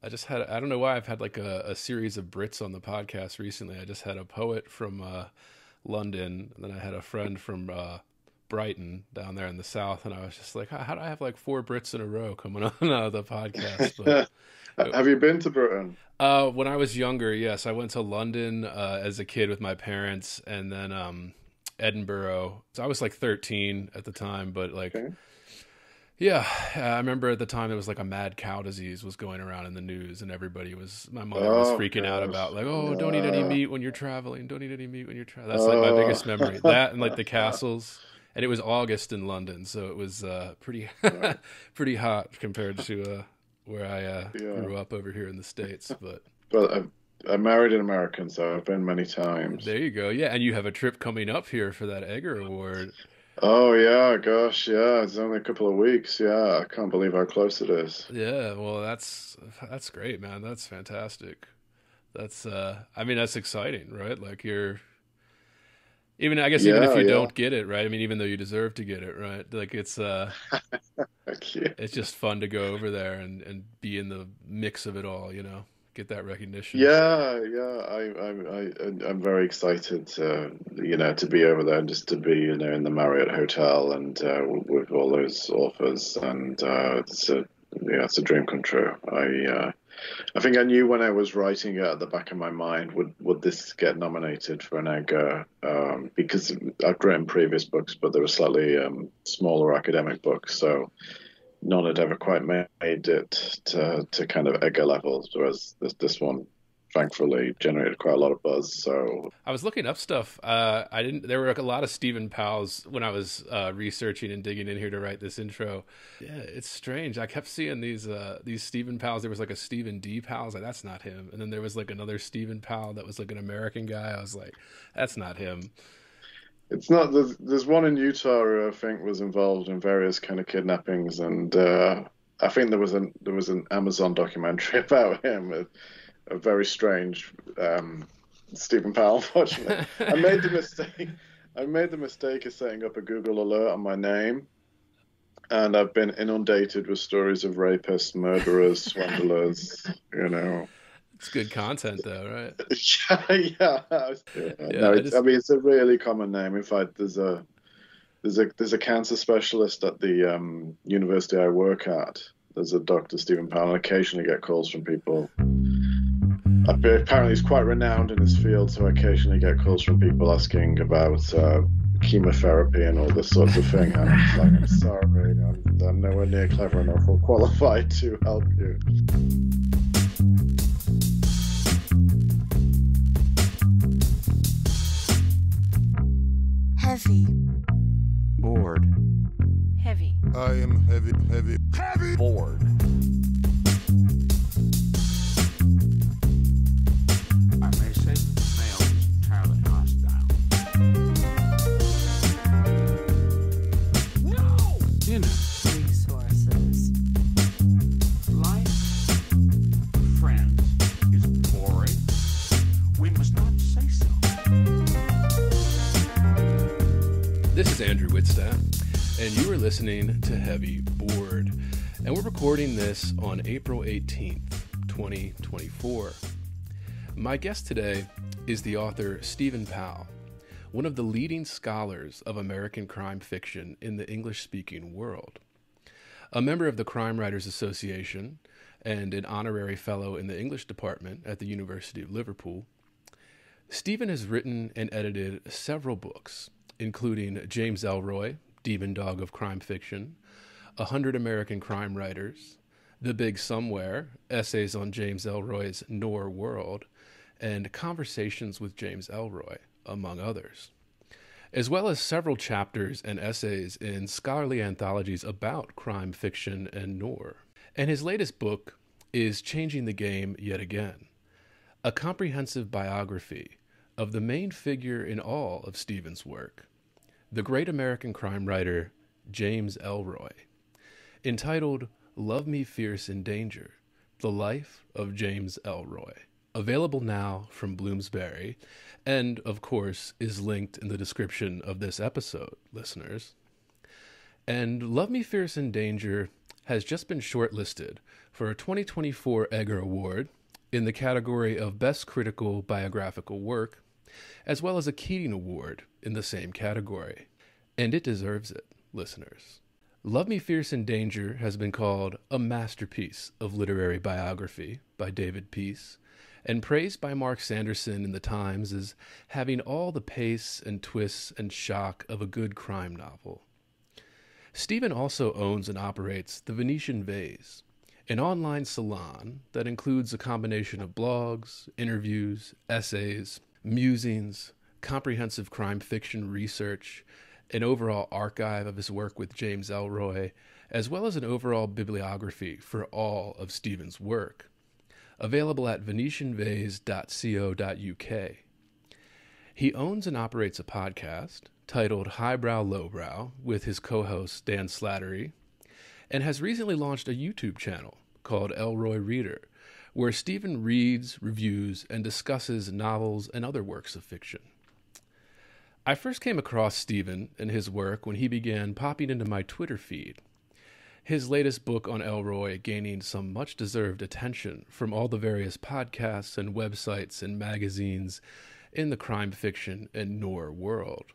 I don't know why I've had like a series of Brits on the podcast recently. I just had a poet from London, and then I had a friend from Brighton down there in the South, and I was just like, how do I have like four Brits in a row coming on the podcast? But Have you been to Britain? when I was younger, yes, I went to London as a kid with my parents, and then Edinburgh. So I was like 13 at the time, but like, Okay. yeah, I remember at the time there was like a mad cow disease was going around in the news, and my mother was Oh freaking out gosh. about like, oh, don't eat any Yeah. meat when you're traveling. Don't eat any meat when you're traveling. That's like my Oh. biggest memory. That and like the castles. And it was August in London, so it was pretty Right. pretty hot compared to where I Yeah. grew up over here in the States. But But I married an American, so I've been many there times. you go. Yeah, and you have a trip coming up here for that Edgar Award. Oh yeah, gosh, yeah. It's only a couple of weeks. Yeah, I can't believe how close it is. Yeah, well, that's great, man. That's fantastic. That's I mean, that's exciting, right? Like you're even I guess even if Yeah, you yeah. don't get it, right? I mean, even though you deserve to get it, right? Like Thank you. it's just fun to go over there and be in the mix of it all, get that recognition. Yeah, yeah. I'm very excited to, to be over there and just to be, in the Marriott Hotel and with all those authors, and it's a dream come true. I think I knew when I was writing it at the back of my mind, would this get nominated for an Edgar? Because I've written previous books, but they were slightly smaller academic books, so none had ever quite made it to kind of Edgar levels, whereas this one thankfully generated quite a lot of buzz. So I was looking up stuff. I didn't. There were a lot of Stephen Powell's when I was researching and digging in here to write this intro. Yeah, it's strange. I kept seeing these Stephen Powell's. There was like a Stephen D. Powell. I was like, that's not him. And then there was like another Stephen Powell that was like an American guy. I was like, that's not him. it's not. There's one in Utah who I think was involved in various kind of kidnappings, and I think there was an Amazon documentary about him. A very strange Stephen Powell. Unfortunately, I made the mistake. I made the mistake of setting up a Google alert on my name, and I've been inundated with stories of rapists, murderers, swindlers. It's good content though, right? Yeah, yeah. Yeah, No, I I just mean it's a really common name. In fact, there's a cancer specialist at the university I work at. There's a Dr. Stephen Powell, and occasionally get calls from people. Apparently, he's quite renowned in his field, so I occasionally get calls from people asking about chemotherapy and all this sorts of thing. And I'm just like, I'm sorry, I'm nowhere near clever enough or qualified to help you. Heavy. Bored. Heavy. I am heavy bored. I may say that the male is entirely hostile. No! Resources. Life, friends, is boring. We must not say so. This is Andrew Wittstadt, and you are listening to Heavy Board, and we're recording this on April 18th, 2024. My guest today is the author Stephen Powell, one of the leading scholars of American crime fiction in the English-speaking world. A member of the Crime Writers Association and an honorary fellow in the English department at the University of Liverpool, Stephen has written and edited several books, including James Ellroy, Demon Dog of Crime Fiction, 100 American Crime Writers, The Big Somewhere, Essays on James Ellroy's Noir World, and Conversations with James Ellroy, among others, as well as several chapters and essays in scholarly anthologies about crime fiction and noir. And his latest book is Changing the Game Yet Again, a comprehensive biography of the main figure in all of Stephen's work, the great American crime writer James Ellroy, entitled Love Me Fierce in Danger, The Life of James Ellroy, available now from Bloomsbury, and, of course, is linked in the description of this episode, listeners. And Love Me Fierce in Danger has just been shortlisted for a 2024 Edgar Award in the category of Best Critical Biographical Work, as well as a Keating Award in the same category. And it deserves it, listeners. Love Me Fierce in Danger has been called a masterpiece of literary biography by David Peace, and praised by Mark Sanderson in the Times as having all the pace and twists and shock of a good crime novel. Stephen also owns and operates The Venetian Vase, an online salon that includes a combination of blogs, interviews, essays, musings, comprehensive crime fiction research, an overall archive of his work with James Ellroy, as well as an overall bibliography for all of Stephen's work, available at venetianvase.co.uk. He owns and operates a podcast titled Highbrow Lowbrow with his co-host Dan Slattery, and has recently launched a YouTube channel called Ellroy Reader, where Stephen reads, reviews, and discusses novels and other works of fiction. I first came across Stephen and his work when he began popping into my Twitter feed, his latest book on Ellroy gaining some much-deserved attention from all the various podcasts and websites and magazines in the crime fiction and noir world.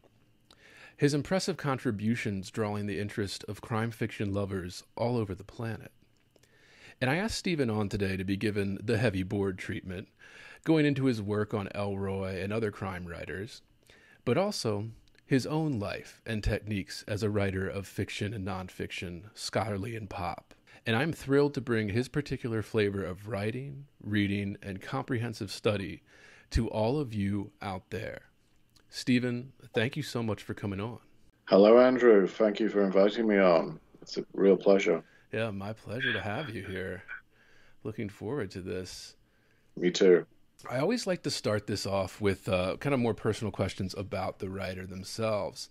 His impressive contributions drawing the interest of crime fiction lovers all over the planet. And I asked Stephen on today to be given the heavy board treatment, going into his work on Ellroy and other crime writers, but also his own life and techniques as a writer of fiction and nonfiction, scholarly and pop. And I'm thrilled to bring his particular flavor of writing, reading, and comprehensive study to all of you out there. Stephen, thank you so much for coming on. Hello, Andrew. Thank you for inviting me on. It's a real pleasure. Yeah, my pleasure to have you here. Looking forward to this. Me too. I always like to start this off with kind of more personal questions about the writer themselves.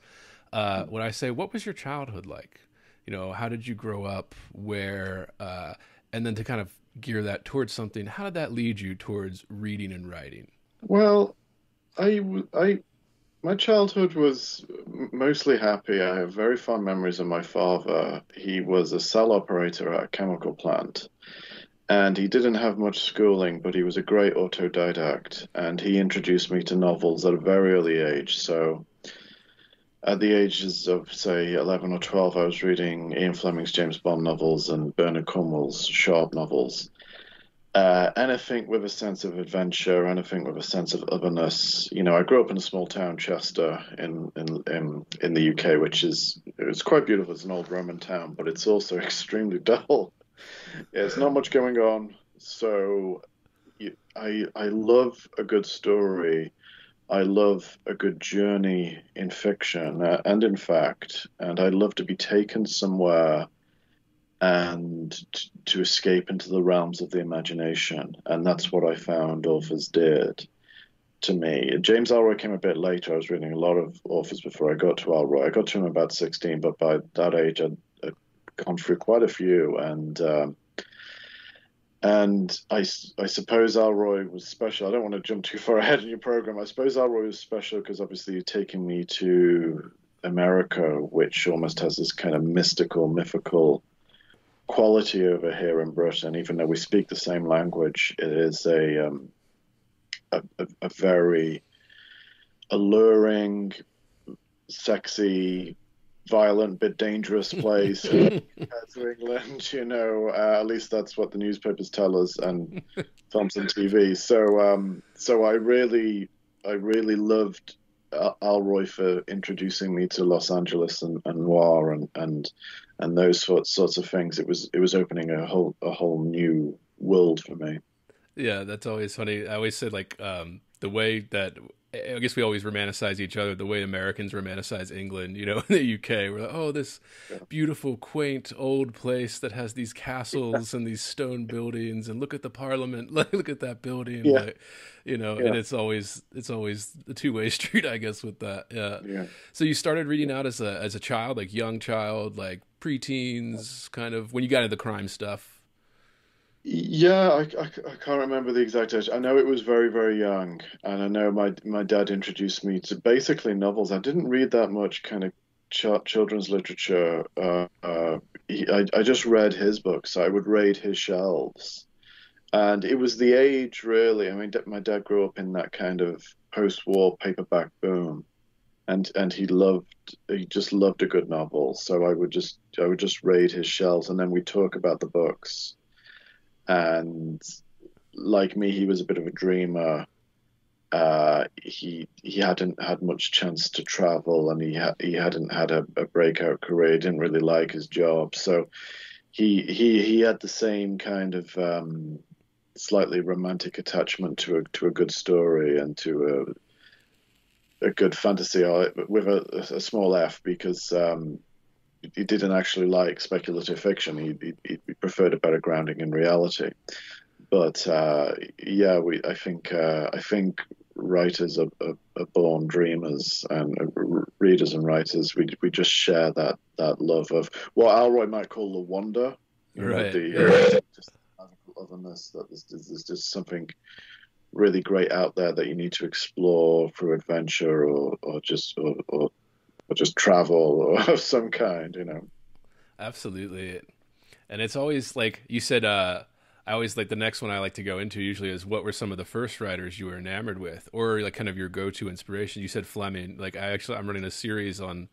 When I say, what was your childhood like? You know, how did you grow up? Where? And then to kind of gear that towards something, how did that lead you towards reading and writing? Well, my childhood was mostly happy. I have very fond memories of my father. He was a cell operator at a chemical plant. And he didn't have much schooling, but he was a great autodidact. And he introduced me to novels at a very early age. So at the ages of, say, 11 or 12, I was reading Ian Fleming's James Bond novels and Bernard Cornwell's Sharp novels. Anything with a sense of adventure, anything with a sense of otherness. You know, I grew up in a small town, Chester, in the UK, it's quite beautiful. It's an old Roman town, but it's also extremely dull. There's not much going on. So I love a good story. I love a good journey in fiction and in fact, and I love to be taken somewhere and to escape into the realms of the imagination. And that's what I found authors did to me. James Ellroy came a bit later. I was reading a lot of authors before I got to Ellroy. I got to him about 16, but by that age I'd gone through quite a few. And I suppose Ellroy was special. I don't want to jump too far ahead in your program. I suppose Ellroy was special because obviously you're taking me to America, which almost has this kind of mythical quality over here in Britain. Even though we speak the same language, it is a very alluring, sexy, violent, bit dangerous place compared to England. You know, at least that's what the newspapers tell us, and films and TV. So I really loved Ellroy for introducing me to Los Angeles and noir and those sorts of things. It was opening a whole new world for me. Yeah, that's always funny. I always said like the way that I guess we always romanticize each other, the way Americans romanticize England, you know, in the UK. We're like, oh, this beautiful, quaint, old place that has these castles and these stone buildings, and look at the Parliament, look at that building, like, you know, and it's always a two-way street, I guess, with that. Yeah. So you started reading out as a child, like young child, like preteens, kind of when you got into the crime stuff. Yeah, I can't remember the exact age. I know it was very, very young, and I know my dad introduced me to basically novels. I didn't read that much kind of children's literature. I just read his books. I would raid his shelves, and it was the age, really. I mean, my dad grew up in that kind of post-war paperback boom, and he just loved a good novel. So I would just raid his shelves, and then we'd talk about the books. And like me, he was a bit of a dreamer. He hadn't had much chance to travel, and he hadn't had a breakout career. He didn't really like his job, so he had the same kind of slightly romantic attachment to a good story and to a good fantasy, with a small f, because he didn't actually like speculative fiction. He preferred a better grounding in reality. But yeah, I think writers are born dreamers, and readers and writers, we just share that love of what Ellroy might call the wonder, Right. just magical otherness, that there's just something really great out there that you need to explore through adventure or just travel or of some kind. Absolutely. And it's always like you said, I always like the next one I like to go into usually is what were some of the first writers you were enamored with, or like kind of your go-to inspiration. You said Fleming. Like I'm running a series on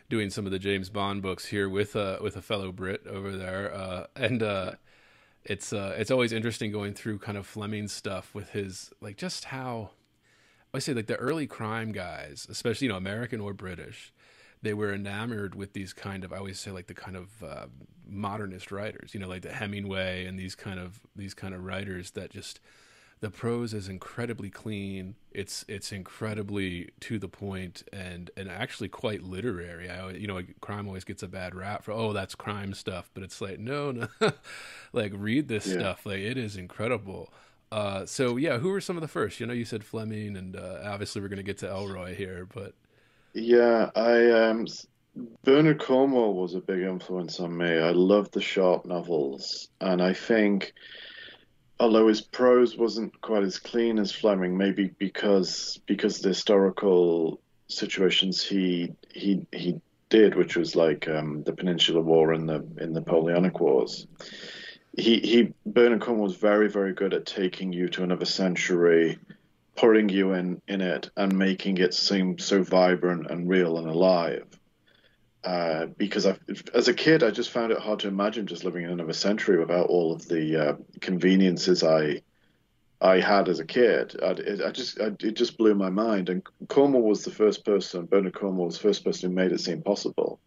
doing some of the James Bond books here with a fellow Brit over there, and it's always interesting going through kind of Fleming stuff with his, like, just how I say, like, the early crime guys, especially, American or British, they were enamored with these kind of, I always say, like, the kind of modernist writers, like the Hemingway and these kind of writers that just, the prose is incredibly clean. It's incredibly to the point and actually quite literary. Crime always gets a bad rap for, oh, that's crime stuff, but it's like, no, like, read this stuff. Like, it is incredible. So yeah, who were some of the first? You said Fleming, and obviously we're going to get to Ellroy here, but Yeah, Bernard Cornwell was a big influence on me. I loved the sharp novels, and I think, although his prose wasn't quite as clean as Fleming, maybe because the historical situations he did, which was like the Peninsular War and the Napoleonic Wars. He Bernard Cornwell was very, very good at taking you to another century, putting you in it, and making it seem so vibrant and real and alive. Because as a kid, I just found it hard to imagine just living in another century without all of the conveniences I had as a kid. It just blew my mind. And Bernard Cornwell was the first person who made it seem possible.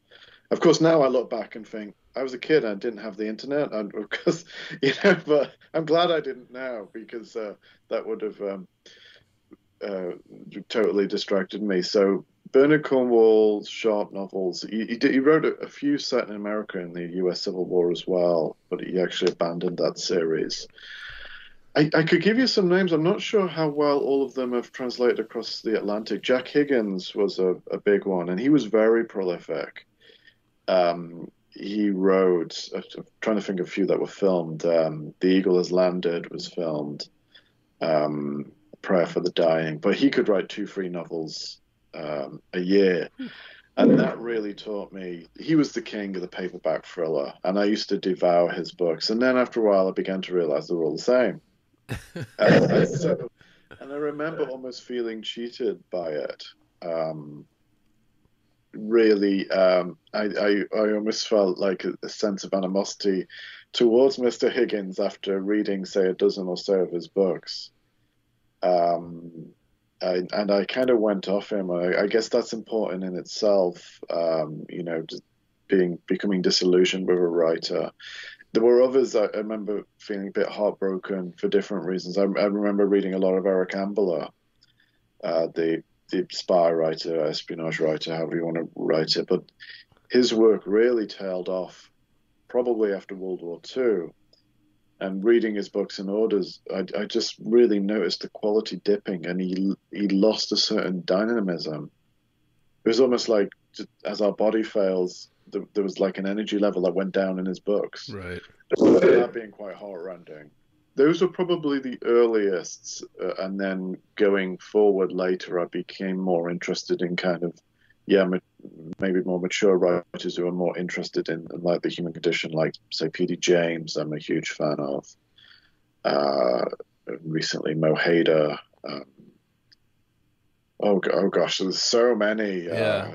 Of course, now I look back and think I was a kid and I didn't have the internet, and because but I'm glad I didn't now, because that would have totally distracted me. So Bernard Cornwell's sharp novels. He wrote a few set in America in the U.S. Civil War as well, but he actually abandoned that series. I could give you some names. I'm not sure how well all of them have translated across the Atlantic. Jack Higgins was a big one, and he was very prolific. He wrote, I'm trying to think of a few that were filmed. The Eagle Has Landed was filmed. Prayer for the Dying, but he could write 2-3 novels a year, and that really taught me. He was the king of the paperback thriller, and I used to devour his books. And then after a while, I began to realize they were all the same. And I remember almost feeling cheated by it. Really, I almost felt like a sense of animosity towards Mr. Higgins after reading, say, a dozen or so of his books. And I kind of went off him. I guess that's important in itself, just becoming disillusioned with a writer. There were others I remember feeling a bit heartbroken for different reasons. I remember reading a lot of Eric Ambler, the spy writer, espionage writer, however you want to write it. But his work really tailed off probably after World War II. And reading his books in orders, I just really noticed the quality dipping, and he lost a certain dynamism. It was almost like, just as our body fails, there was like an energy level that went down in his books. right. That being quite heart-rending. Those were probably the earliest, and then going forward later, I became more interested in kind of yeah, maybe more mature writers who are more interested in like the human condition, like say P.D. James. I'm a huge fan of. Uh, Recently, Mo Hader. Oh gosh, there's so many. Yeah,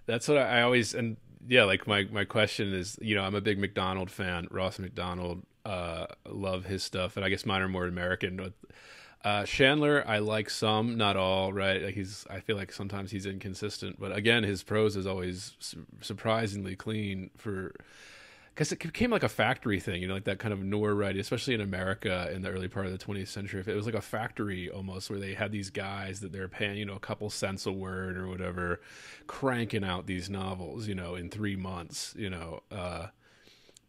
that's what I always, and yeah, like my question is, I'm a big McDonald fan, Ross McDonald. Love his stuff, and I guess mine are more American. But Chandler, I like some, not all. Right, like I feel like sometimes he's inconsistent, but again, his prose is always surprisingly clean for. Because it became like a factory thing, like that kind of noir writing, especially in America in the early part of the 20th century. If it was like a factory almost, where they had these guys that they're paying, a couple cents a word or whatever, cranking out these novels, in 3 months. But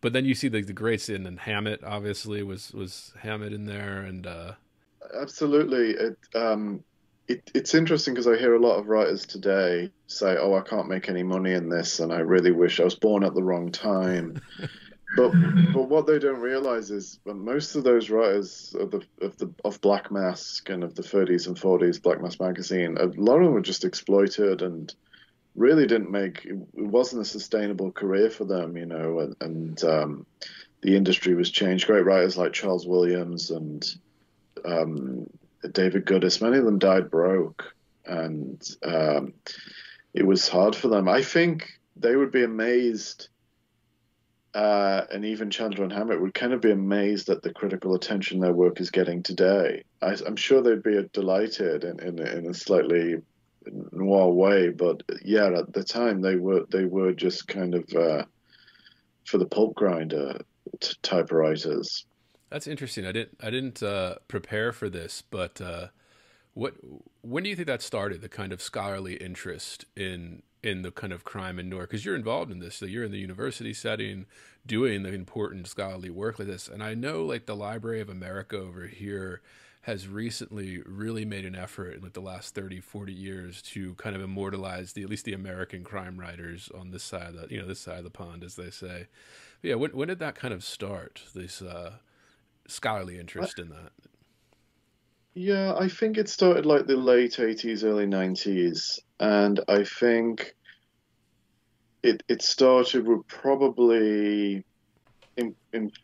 then you see the greats in, and Hammett obviously was Hammett in there, and Absolutely. It's interesting because I hear a lot of writers today say, "Oh, I can't make any money in this, and I really wish I was born at the wrong time." But what they don't realize is that most of those writers of Black Mask and of the 30s and 40s Black Mask magazine, a lot of them were just exploited and really didn't make it wasn't a sustainable career for them, and the industry was changed. Great writers like Charles Williams and um, David Goodis, many of them died broke, and it was hard for them. I think they would be amazed, and even Chandler and Hammett would kind of be amazed at the critical attention their work is getting today. I'm sure they'd be delighted in a slightly noir way, but yeah, at the time they were just kind of for the pulp grinder typewriters. that's interesting. I didn't prepare for this, but what when do you think that started? The kind of scholarly interest in the kind of crime and noir, because you're involved in this, so you're in the university setting doing the important scholarly work like this. And I know like the Library of America over here has recently really made an effort in like the last 30, 40 years to kind of immortalize at least the American crime writers on this side of this side of the pond, as they say. But yeah, when did that kind of start, this scholarly interest in that? Yeah, I think it started like the late 80s, early 90s, and I think it started with probably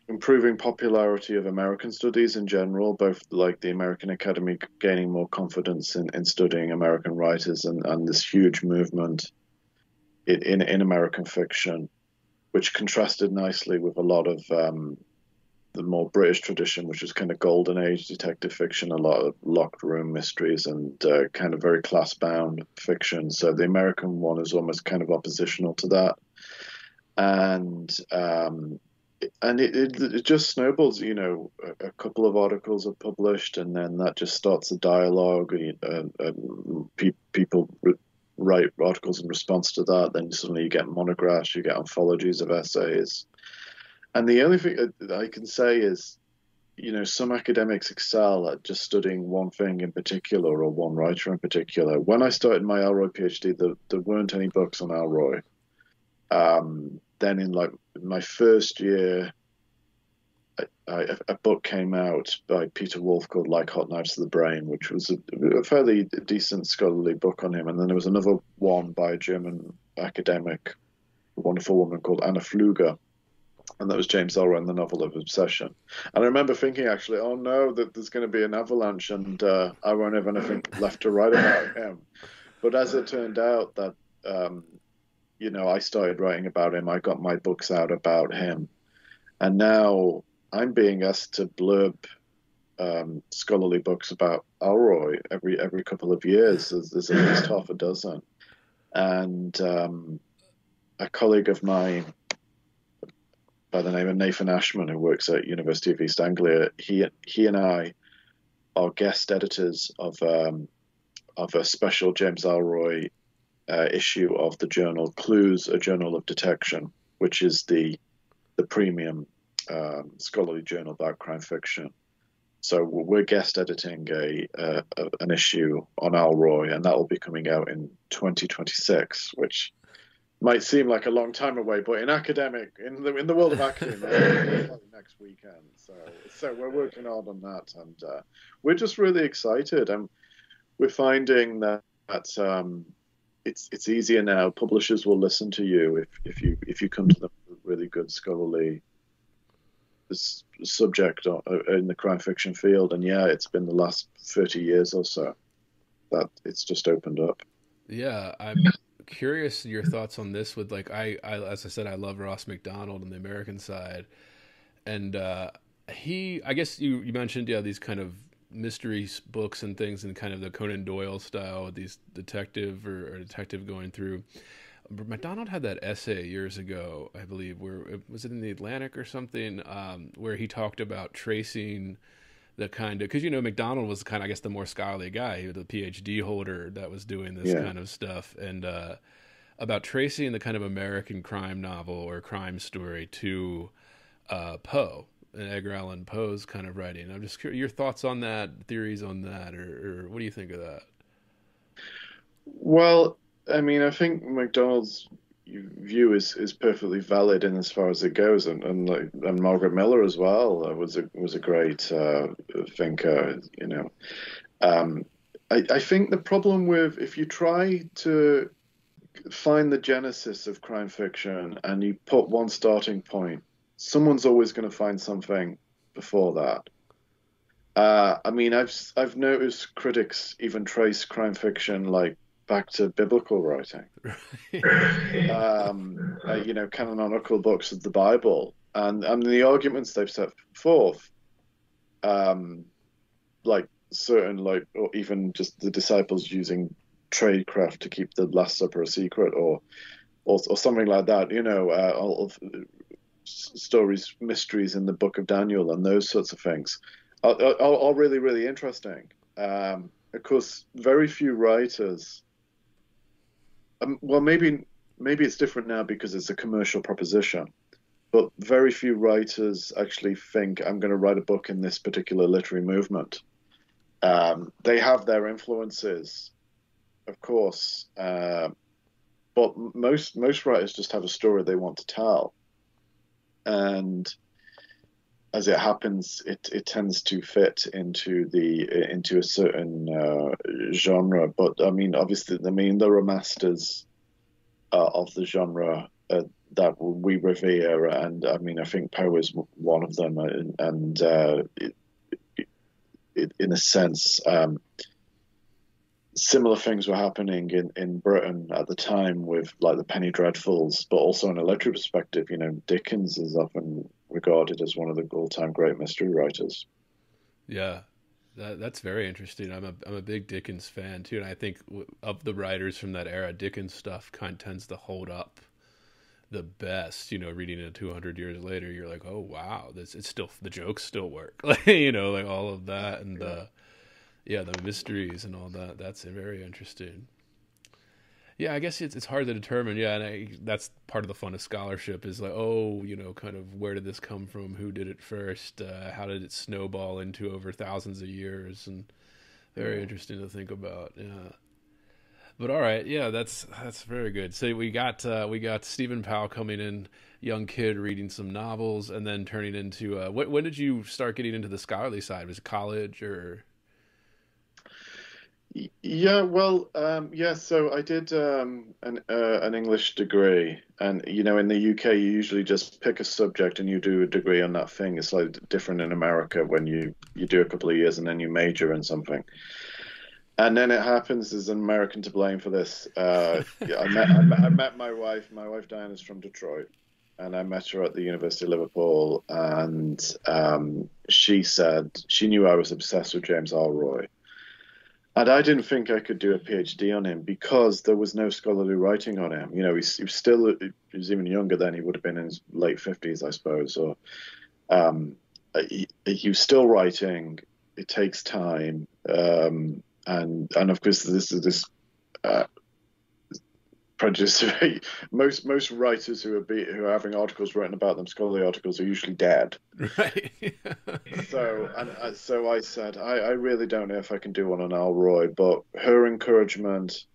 improving popularity of American studies in general, both like the American Academy gaining more confidence in studying American writers and this huge movement in American fiction, which contrasted nicely with a lot of the more British tradition, which was kind of golden age detective fiction, a lot of locked room mysteries and kind of very class bound fiction. So the American one is almost kind of oppositional to that, and it just snowballs. A couple of articles are published, and then that just starts a dialogue. People write articles in response to that. Then suddenly you get monographs, you get anthologies of essays. And the only thing that I can say is, some academics excel at just studying one thing in particular or one writer in particular. When I started my Ellroy PhD, there weren't any books on Ellroy. Then in like my first year, a book came out by Peter Wolf called Like Hot Knives to the Brain, which was a fairly decent scholarly book on him. And then there was another one by a German academic, a wonderful woman called Anna Pfluger, and that was James Ellroy and the Novel of Obsession. And I remember thinking, actually, oh no, that there's going to be an avalanche, and I won't have anything left to write about him. But as it turned out, that I started writing about him. I got my books out about him, and now I'm being asked to blurb scholarly books about Ellroy every couple of years. There's at least half a dozen, and a colleague of mine by the name of Nathan Ashman, who works at University of East Anglia, he and I are guest editors of a special James Ellroy issue of the journal Clues, a Journal of Detection, which is the premium scholarly journal about crime fiction. So we're guest editing an issue on Ellroy, and that will be coming out in 2026, which might seem like a long time away, but in the world of academia, it's like next weekend. So we're working hard on that, and we're just really excited, and we're finding that it's easier now. Publishers will listen to you if you come to them with really good scholarly subject in the crime fiction field. And yeah, it's been the last 30 years or so that it's just opened up. Yeah, I'm curious your thoughts on this. With like, I as I said, I love Ross McDonald on the American side, and I guess you mentioned, yeah, these kind of mystery books and things, and kind of the Conan Doyle style with these detective or detective going through. But McDonald had that essay years ago, I believe, where was it in the Atlantic or something, where he talked about tracing the kind of, because McDonald was kind of, I guess, the more scholarly guy. He was a PhD holder that was doing this kind of stuff, and about tracing the kind of American crime novel or crime story to Poe and Edgar Allan Poe's kind of writing. I'm just curious your thoughts on that, theories on that, or what do you think of that? Well, I mean, I think McDonald's view is perfectly valid in as far as it goes, and Margaret Miller as well was a great thinker. I think the problem with, if you try to find the genesis of crime fiction and you put one starting point, someone's always going to find something before that. I mean, I've noticed critics even trace crime fiction like back to biblical writing, canonical books of the Bible, and the arguments they've set forth, like certain, like, or even just the disciples using tradecraft to keep the Last Supper a secret, or something like that. All of stories, mysteries in the Book of Daniel, and those sorts of things are really, really interesting. Of course, very few writers. Well, maybe it's different now because it's a commercial proposition, but very few writers actually think, I'm going to write a book in this particular literary movement. They have their influences, of course, but most writers just have a story they want to tell, and as it happens, it tends to fit into a certain genre. But I mean, obviously, there are masters of the genre that we revere, and I mean, I think Poe is one of them, and in a sense, similar things were happening in Britain at the time with like the Penny Dreadfuls, but also in a literary perspective, Dickens is often regarded as one of the all-time great mystery writers. Yeah, that's very interesting. I'm a big Dickens fan too, and I think of the writers from that era, Dickens stuff kind of tends to hold up the best. Reading it 200 years later, you're like, oh wow, it's still, the jokes still work, like all of that, and the mysteries and all that. That's very interesting. Yeah, I guess it's hard to determine. Yeah, and that's part of the fun of scholarship is like, kind of where did this come from? Who did it first? How did it snowball into over thousands of years? And very interesting to think about. Yeah. But all right, yeah, that's very good. So we got Stephen Powell coming in, young kid reading some novels, and then turning into when did you start getting into the scholarly side? Was it college or? Yeah, well, so I did an English degree, and in the UK you usually just pick a subject and you do a degree on that thing. It's like different in America when you do a couple of years and then you major in something. And then it happens, there's an American to blame for this. I met my wife. My wife Diane is from Detroit, and I met her at the University of Liverpool, and she said she knew I was obsessed with James Ellroy. And I didn't think I could do a PhD on him because there was no scholarly writing on him. He was even younger then. He would have been in his late 50s, I suppose. Or he was still writing. It takes time, and of course this prejudice. Most writers who are having articles written about them, scholarly articles, are usually dead. Right. So I said, I really don't know if I can do one on Ellroy, but her encouragement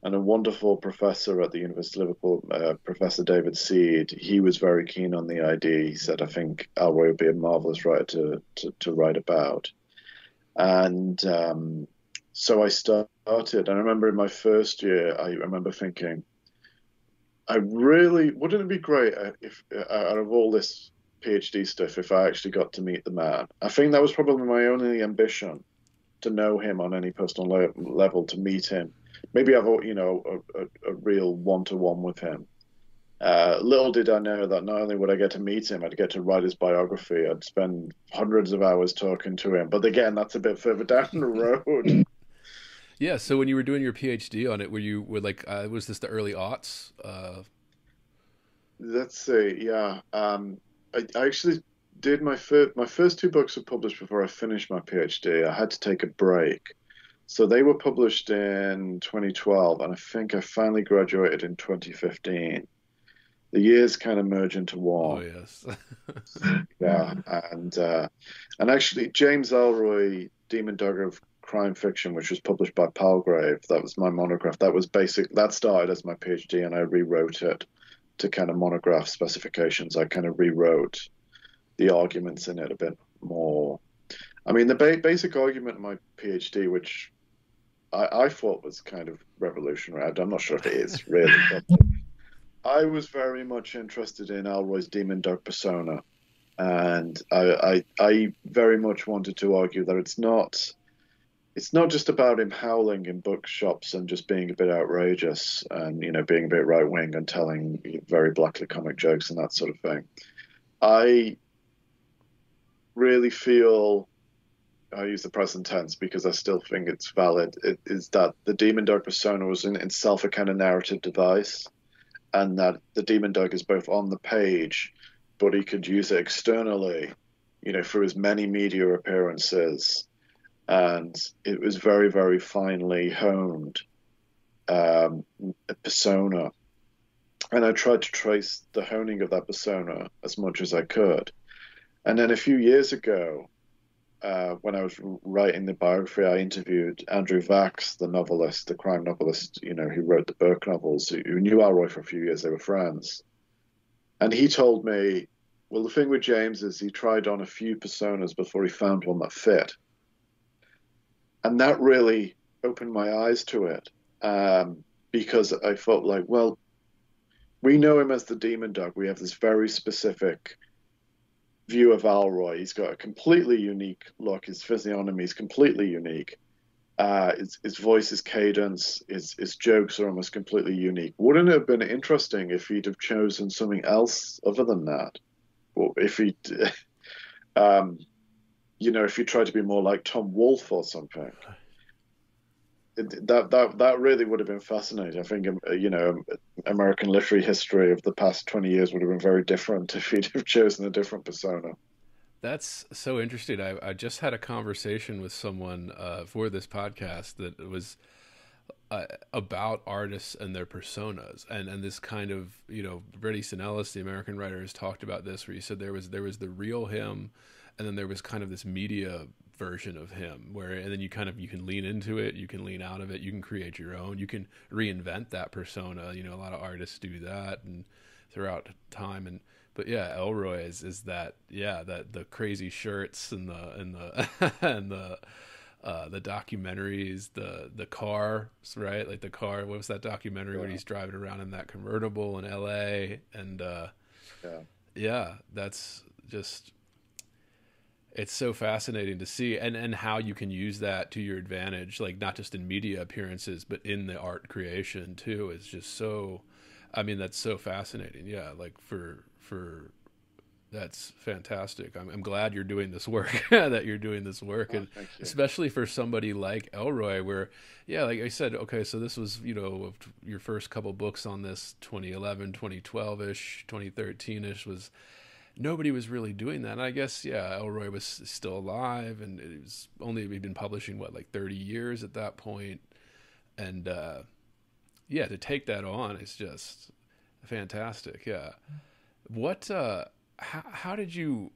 and a wonderful professor at the University of Liverpool, Professor David Seed, he was very keen on the idea. He said, I think Ellroy would be a marvelous writer to write about. And So I started, and I remember in my first year, I remember thinking, I really wouldn't it be great if out of all this PhD stuff, if I actually got to meet the man. I think that was probably my only ambition, to know him on any personal level, to meet him, maybe have a real one-to-one with him. Little did I know that not only would I get to meet him, I'd get to write his biography. I'd spend hundreds of hours talking to him. But again, that's a bit further down the road. Yeah. So when you were doing your PhD on it, were like, was this the early aughts? Let's see. Yeah. I actually did my first two books were published before I finished my PhD. I had to take a break. So they were published in 2012, and I think I finally graduated in 2015. The years kind of merge into Oh one. yes. Yeah, and actually James Ellroy, Demon Dog of Crime Fiction, which was published by Palgrave, that was my monograph. That started as my PhD, and I rewrote it to kind of monograph specifications. I kind of rewrote the arguments in it a bit more. I mean, the basic argument in my PhD, which I thought was kind of revolutionary. I'm not sure if it is really, but I was very much interested in Ellroy's demon dog persona, and I very much wanted to argue that it's not just about him howling in bookshops and just being a bit outrageous and being a bit right wing and telling very blackly comic jokes and that sort of thing. I really feel, I use the present tense because I still think it's valid, it is that the demon dog persona was in itself a kind of narrative device, and that the demon dog is both on the page, but he could use it externally, through his many media appearances. And it was very, very finely honed, a persona. And I tried to trace the honing of that persona as much as I could. And then a few years ago, when I was writing the biography, I interviewed Andrew Vax, the novelist, the crime novelist, who wrote the Burke novels, who knew Ellroy for a few years. They were friends. And he told me, well, the thing with James is he tried on a few personas before he found one that fit. And that really opened my eyes to it, because I felt like, well, we know him as the demon dog. We have this very specific view of Ellroy. He's got a completely unique look. His physiognomy is completely unique. His voice, his cadence, his jokes are almost completely unique. Wouldn't it have been interesting if he'd have chosen something else other than that? Or if he, if he tried to be more like Tom Wolfe or something? That really would have been fascinating. I think American literary history of the past 20 years would have been very different if he'd have chosen a different persona. That's so interesting. I just had a conversation with someone for this podcast that was about artists and their personas, and this kind of Bret Easton Ellis, the American writer, has talked about this, where he said there was the real him, and then there was kind of this media version of him, and then you can lean into it, you can lean out of it, you can create your own, you can reinvent that persona. A lot of artists do that and throughout time. But yeah, Ellroy is that, that the crazy shirts and the and the documentaries, the cars, right? Like the car. What was that documentary when he's driving around in that convertible in L.A. and that's just, it's so fascinating to see, and how you can use that to your advantage, like not just in media appearances, but in the art creation too. Is just so, I mean, that's so fascinating. Yeah, like for that's fantastic. I'm glad you're doing this work, that you're doing this work, and especially for somebody like Ellroy, where, like I said, okay, so this was, your first couple books on this 2011, 2012-ish, 2013-ish was, nobody was really doing that. And I guess, Ellroy was still alive, and it was only, we'd been publishing, like 30 years at that point. And, to take that on is just fantastic. Yeah. What, how did you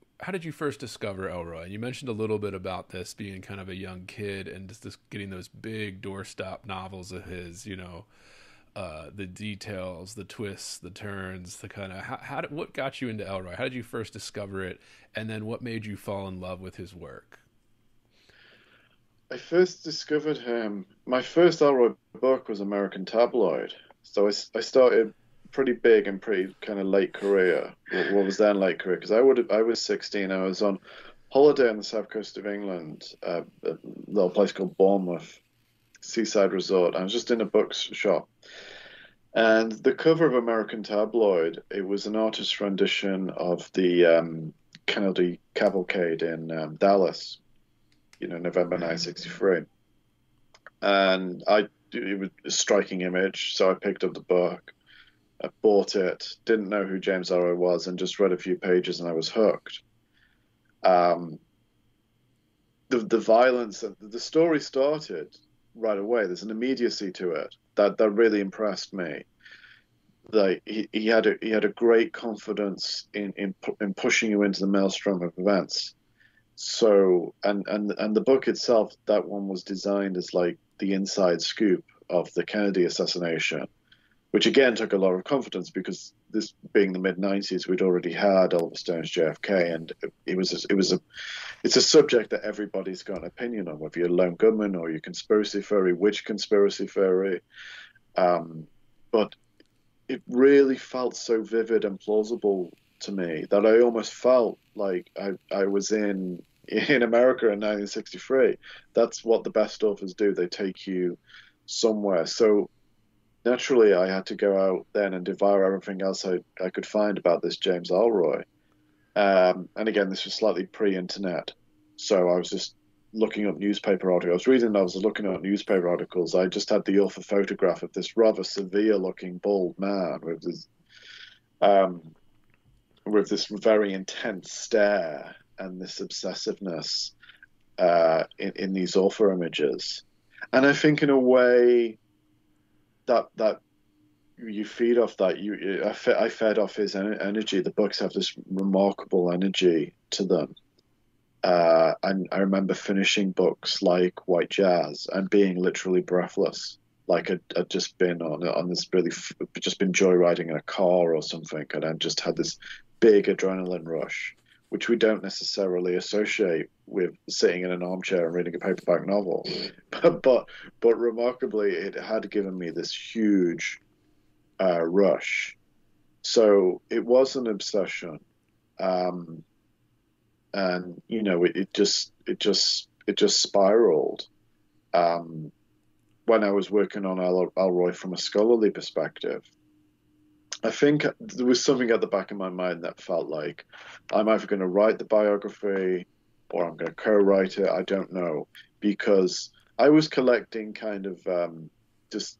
first discover Ellroy? You mentioned a little bit about this being kind of a young kid and just this, getting those big doorstop novels of his, the details, the twists, the turns, the kind of, what got you into Ellroy? How did you first discover it? And then what made you fall in love with his work? I first discovered him. My first Ellroy book was American Tabloid, so I started pretty big and pretty kind of late career. What was then late career? Because I was 16. I was on holiday on the south coast of England, a little place called Bournemouth, seaside resort. I was just in a bookshop, and the cover of American Tabloid, it was an artist's rendition of the Kennedy Cavalcade in Dallas, November 1963. And it was a striking image, so I picked up the book, I bought it, didn't know who James Ellroy was, and just read a few pages, and I was hooked. The violence, the story started right away. There's an immediacy to it that really impressed me. Like he had a great confidence in pushing you into the maelstrom of events. So and the book itself, that one was designed as like the inside scoop of the Kennedy assassination, which again took a lot of confidence because this being the mid-90s, we'd already had Oliver Stone's JFK, and it's a subject that everybody's got an opinion on, whether you're a lone gunman or you're conspiracy theory, which conspiracy theory. But it really felt so vivid and plausible to me that I almost felt like I was in America in 1963. That's what the best authors do. They take you somewhere. So naturally, I had to go out then and devour everything else I could find about this James Ellroy. And again, this was slightly pre-internet. So I was just looking up newspaper articles. I was looking at newspaper articles. I just had the author photograph of this rather severe-looking bald man with this very intense stare and this obsessiveness in these author images. And I think in a way that you feed off that. I fed off his energy. The books have this remarkable energy to them. And I remember finishing books like White Jazz and being literally breathless, like I'd just been on this just been joyriding in a car or something, and I'd just had this big adrenaline rush, which we don't necessarily associate with sitting in an armchair and reading a paperback novel, but remarkably, it had given me this huge rush. So it was an obsession. And it just spiraled. When I was working on Ellroy from a scholarly perspective, I think there was something at the back of my mind that felt like I'm either going to write the biography or I'm going to co-write it. I don't know, because I was collecting kind of just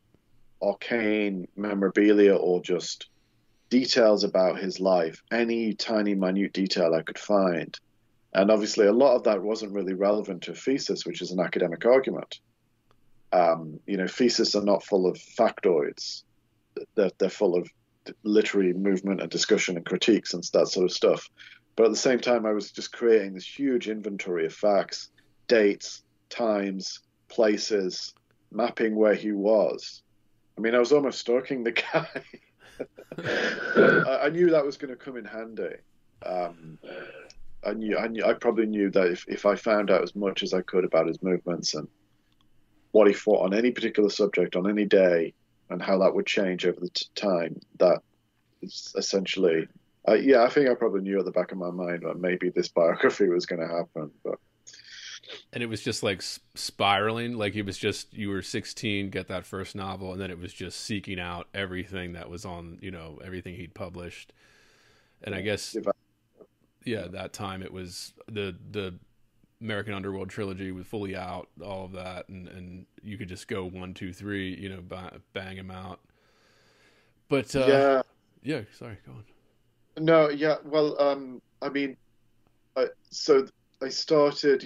arcane memorabilia or just details about his life, any tiny minute detail I could find. And obviously a lot of that wasn't really relevant to a thesis, which is an academic argument. Theses are not full of factoids. They're full of literary movement and discussion and critiques and that sort of stuff. But at the same time, I was just creating this huge inventory of facts, dates, times, places, mapping where he was. I mean, I was almost stalking the guy. I knew that was going to come in handy. I probably knew that if I found out as much as I could about his movements and what he thought on any particular subject on any day and how that would change over the time, that is essentially, I think I probably knew at the back of my mind that maybe this biography was going to happen. And it was just like spiraling, like it was just, you were 16, get that first novel, and then it was just seeking out everything that was on, everything he'd published. And I guess, that time it was the American Underworld trilogy was fully out, all of that, and you could just go 1, 2, 3, bang him out. But sorry, go on. No, yeah, well, I mean, so I started,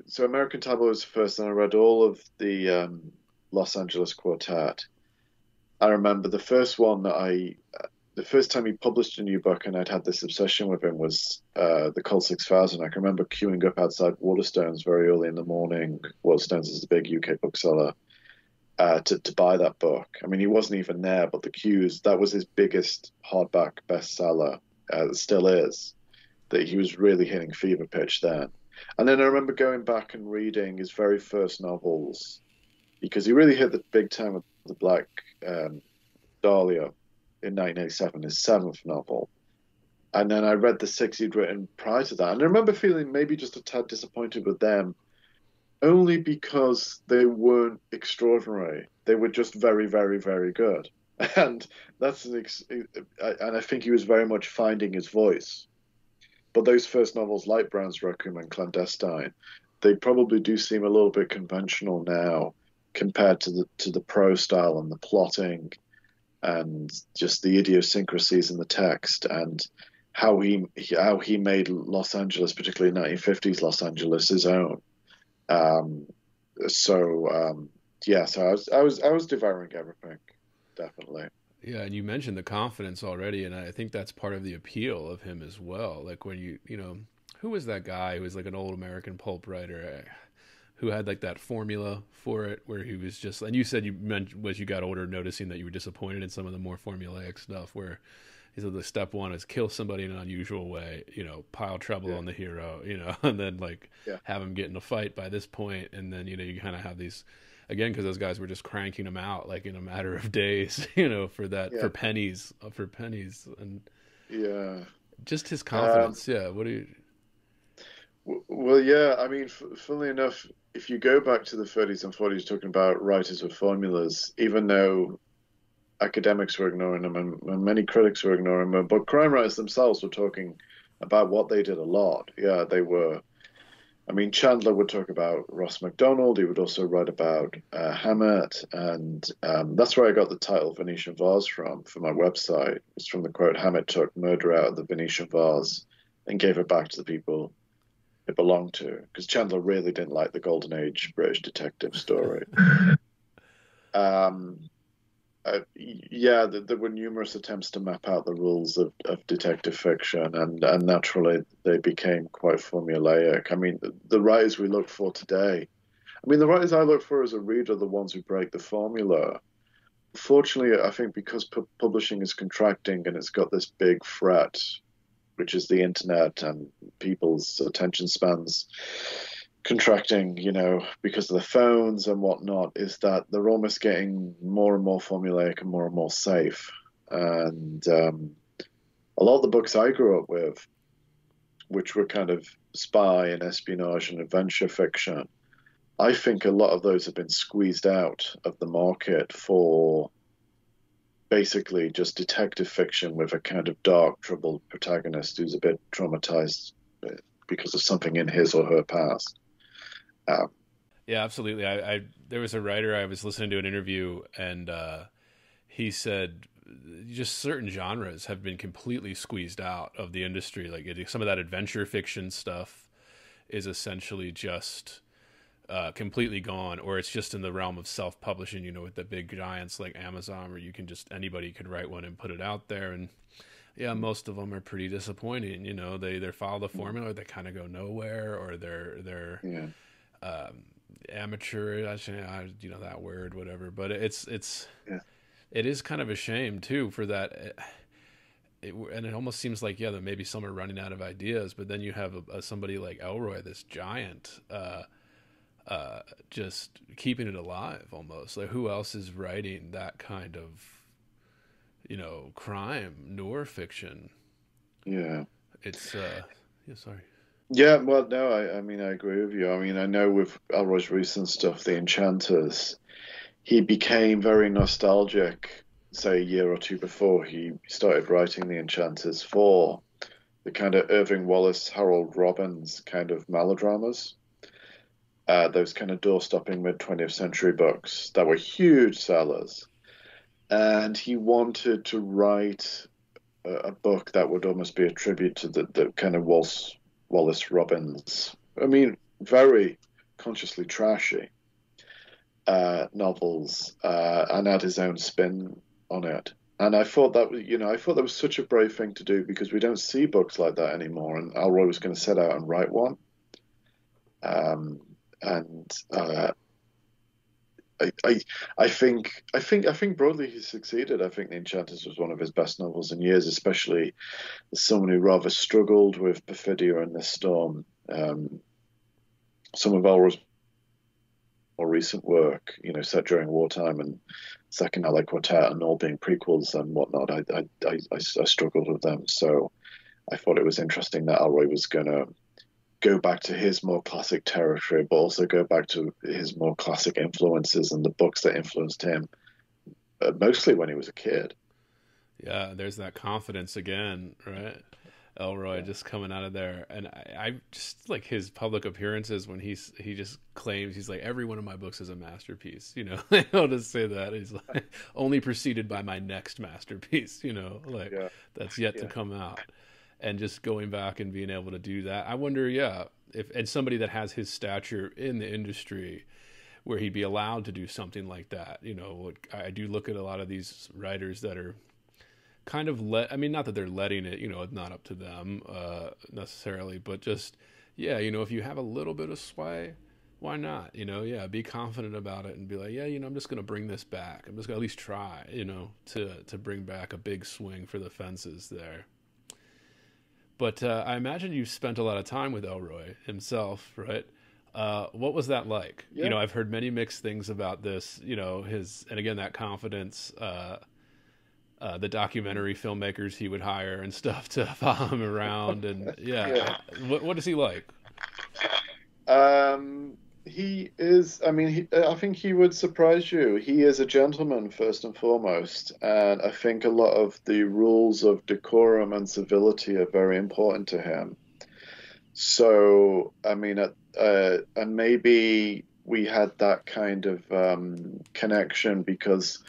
so American Tabloid was first, and I read all of the Los Angeles Quartet. I remember the first one that the first time he published a new book and I'd had this obsession with him was the Colt 6000. I can remember queuing up outside Waterstones very early in the morning. Waterstones is the big UK bookseller, to buy that book. I mean, he wasn't even there, but the queues, that was his biggest hardback bestseller, still is, that he was really hitting fever pitch then. And then I remember going back and reading his very first novels because he really hit the big time with the Black Dahlia in 1987, his seventh novel. And then I read the six he'd written prior to that. And I remember feeling maybe just a tad disappointed with them, only because they weren't extraordinary. They were just very, very, very good. And and I think he was very much finding his voice. But those first novels, like Brown's Requiem and Clandestine, they probably do seem a little bit conventional now compared to the prose style and the plotting and just the idiosyncrasies in the text and how he made Los Angeles, particularly 1950s Los Angeles, his own. Um, yeah, so I was devouring everything, definitely. Yeah, and you mentioned the confidence already, and I think that's part of the appeal of him as well. Like when who was that guy who was like an old American pulp writer who had like that formula for it, where he was just, and you said you meant as you got older, noticing that you were disappointed in some of the more formulaic stuff, where he said the step one is kill somebody in an unusual way, pile trouble on the hero, and then like have him get in a fight by this point, and then you kind of have these. Again, because those guys were just cranking them out like in a matter of days, for pennies, and just his confidence. What do you? Well, yeah, I mean, funnily enough, if you go back to the 30s and 40s, talking about writers with formulas, even though academics were ignoring them and many critics were ignoring them, but crime writers themselves were talking about what they did a lot. Yeah, they were. I mean, Chandler would talk about Ross MacDonald. He would also write about Hammett, and that's where I got the title Venetian Vase from for my website. It's from the quote, "Hammett took murder out of the Venetian vase and gave it back to the people it belonged to," because Chandler really didn't like the Golden Age British detective story. There were numerous attempts to map out the rules of detective fiction, and naturally they became quite formulaic. I mean, the writers we look for today, the writers I look for as a reader are the ones who break the formula. Fortunately, I think because publishing is contracting and it's got this big threat, which is the internet and people's attention spans contracting, because of the phones and whatnot, is that they're almost getting more and more formulaic and more safe. And a lot of the books I grew up with, which were kind of spy and espionage and adventure fiction, I think a lot of those have been squeezed out of the market for basically just detective fiction with a kind of dark, troubled protagonist who's a bit traumatized because of something in his or her past. Yeah, absolutely. I there was a writer I was listening to an interview, and he said just certain genres have been completely squeezed out of the industry. Like some of that adventure fiction stuff is essentially just completely gone, or it's just in the realm of self-publishing. With the big giants like Amazon, where you can anybody could write one and put it out there, and most of them are pretty disappointing. They either follow the formula, or they kind of go nowhere, or they're amateur, that word, whatever. But it is kind of a shame too for that. And it almost seems like that maybe some are running out of ideas, but then you have somebody like Ellroy, this giant, just keeping it alive almost. Like who else is writing that kind of crime noir fiction? It's sorry. Yeah, well, no, I agree with you. I know with Ellroy's recent stuff, The Enchanters, he became very nostalgic, say a year or two before he started writing The Enchanters, for the kind of Irving Wallace, Harold Robbins kind of melodramas. Those kind of door-stopping mid-20th century books that were huge sellers. And he wanted to write a book that would almost be a tribute to the kind of Wallace Robbins, very consciously trashy novels, and add his own spin on it. And I thought that was such a brave thing to do, because we don't see books like that anymore. And Ellroy was going to set out and write one. I think broadly he succeeded. I think The Enchanters was one of his best novels in years, especially as someone who rather struggled with perfidia and the storm. some of Ellroy's more recent work, set during wartime and Second Allied Quartet and all being prequels and whatnot, I struggled with them. So I thought it was interesting that Ellroy was going to go back to his more classic territory, but also go back to his more classic influences and the books that influenced him, mostly when he was a kid. Yeah, there's that confidence again, right? Ellroy just coming out of there, and I just like his public appearances when he just claims he's like, every one of my books is a masterpiece. I'll just say that he's like only preceded by my next masterpiece. That's yet to come out, and just going back and being able to do that. I wonder, if and somebody that has his stature in the industry, where he'd be allowed to do something like that. I do look at a lot of these writers that are kind of not that they're letting it, it's not up to them necessarily, but just, if you have a little bit of sway, why not? Be confident about it and be like, I'm just going to bring this back. I'm just going to at least try, to bring back a big swing for the fences there. But I imagine you spent a lot of time with Ellroy himself, right? What was that like? Yeah. I've heard many mixed things about this, and again, that confidence, the documentary filmmakers he would hire and stuff to follow him around. And what is he like? He is, I think he would surprise you. He is a gentleman first and foremost. And I think a lot of the rules of decorum and civility are very important to him. So, and maybe we had that kind of connection because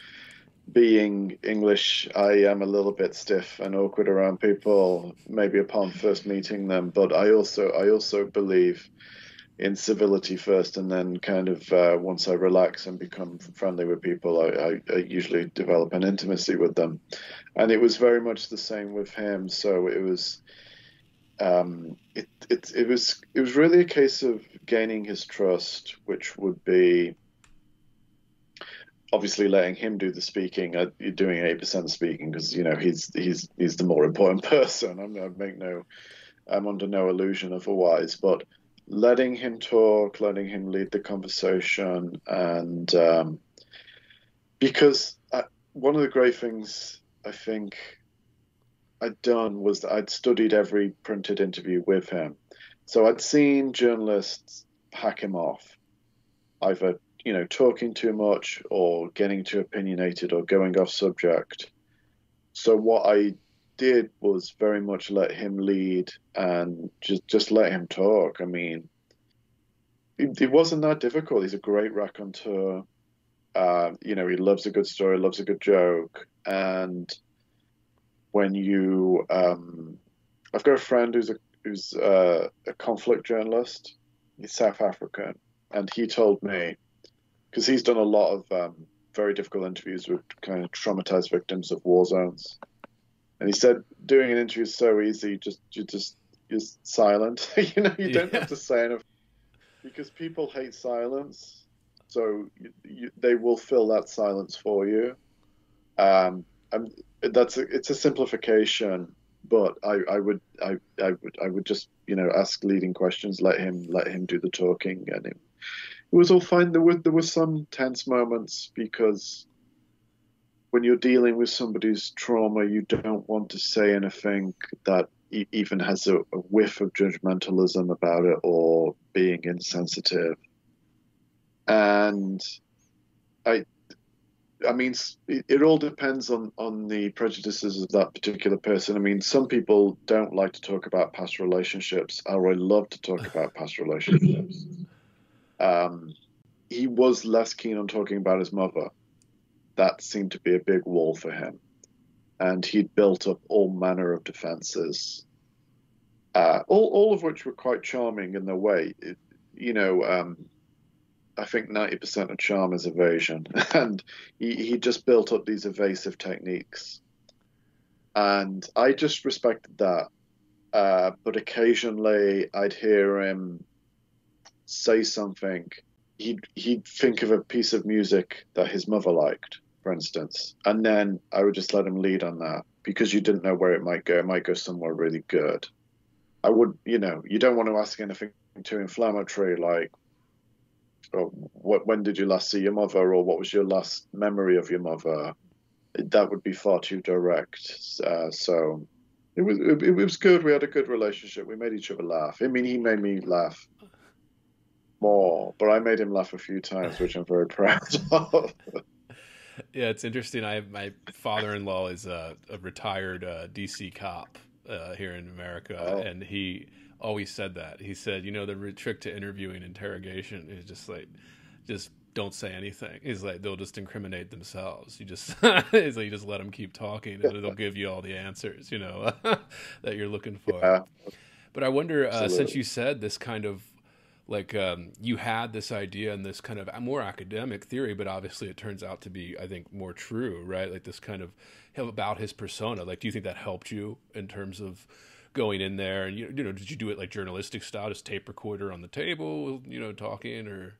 being English, I am a little bit stiff and awkward around people, maybe upon first meeting them. But I also believe in civility first, and then kind of once I relax and become friendly with people, I usually develop an intimacy with them. And it was very much the same with him. So it was, it was really a case of gaining his trust, which would be obviously letting him do the speaking. You're doing 8% speaking because he's the more important person. I'm under no illusion otherwise. But letting him talk, letting him lead the conversation, and because one of the great things I think I'd done was that I'd studied every printed interview with him, so I'd seen journalists hack him off, either talking too much or getting too opinionated or going off subject. So what I did was very much let him lead and just let him talk. It wasn't that difficult. He's a great raconteur. He loves a good story, loves a good joke. And when I've got a friend who's a conflict journalist. He's South African, and he told me, because he's done a lot of very difficult interviews with kind of traumatized victims of war zones. And he said, doing an interview is so easy, you're just silent. You don't have to say anything, because people hate silence. So they will fill that silence for you. It's a simplification, but I would just ask leading questions, let him do the talking, and it was all fine. There were some tense moments, because when you're dealing with somebody's trauma, you don't want to say anything that even has a whiff of judgmentalism about it or being insensitive. And it all depends on the prejudices of that particular person. Some people don't like to talk about past relationships. Ellroy loved to talk about past relationships. He was less keen on talking about his mother. That seemed to be a big wall for him. And he'd built up all manner of defenses, all of which were quite charming in their way. I think 90% of charm is evasion. And he just built up these evasive techniques. And I just respected that. But occasionally I'd hear him say something. He'd think of a piece of music that his mother liked, for instance, and then I would just let him lead on that, because you didn't know where it might go. It might go somewhere really good. I would, you don't want to ask anything too inflammatory, like, oh, when did you last see your mother, or what was your last memory of your mother, that would be far too direct. So it was good. We had a good relationship. We made each other laugh. I mean, he made me laugh more, but I made him laugh a few times, which I'm very proud of. Yeah, it's interesting. My father-in-law is a retired DC cop here in America, Oh, and he always said that. He said, the trick to interviewing interrogation is just don't say anything. He's like, they'll just incriminate themselves. He's like, you just let them keep talking, and it'll give you all the answers, that you're looking for. yeah, But I wonder, since absolutely. you said this kind of like you had this idea and this kind of more academic theory, but obviously it turns out to be, I think, more true, right? Like this kind of about his persona. Like, do you think that helped you in terms of going in there? And did you do it like journalistic style, just tape recorder on the table, talking, or?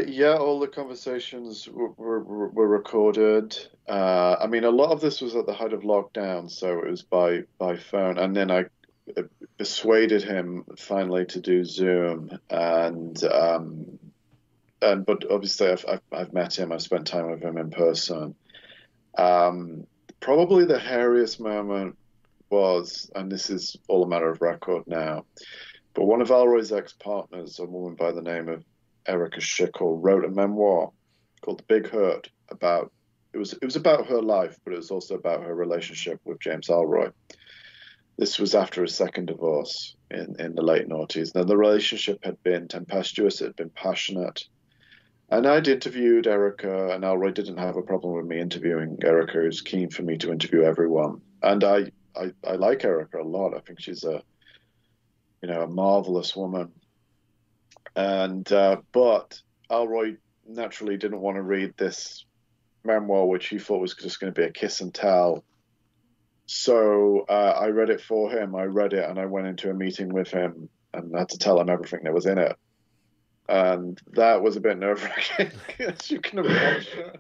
Yeah, all the conversations were recorded. I mean, a lot of this was at the height of lockdown, so it was by phone. And then I persuaded him finally to do Zoom, and but obviously I've met him. I've spent time with him in person. Um, Probably the hairiest moment was, and this is all a matter of record now, but one of Ellroy's ex-partners, a woman by the name of Erica Schickel, wrote a memoir called The Big Hurt about it was about her life, but it was also about her relationship with James Ellroy. This was after his second divorce in the late noughties. Now the relationship had been tempestuous, it had been passionate. And I'd interviewed Erica, and Ellroy didn't have a problem with me interviewing Erica. He was keen for me to interview everyone. And I like Erica a lot. I think she's a marvelous woman. And but Ellroy naturally didn't want to read this memoir, which he thought was just going to be a kiss and tell. So I read it for him. I read it, and I went into a meeting with him and had to tell him everything that was in it. And that was a bit nerve-wracking, as you can imagine.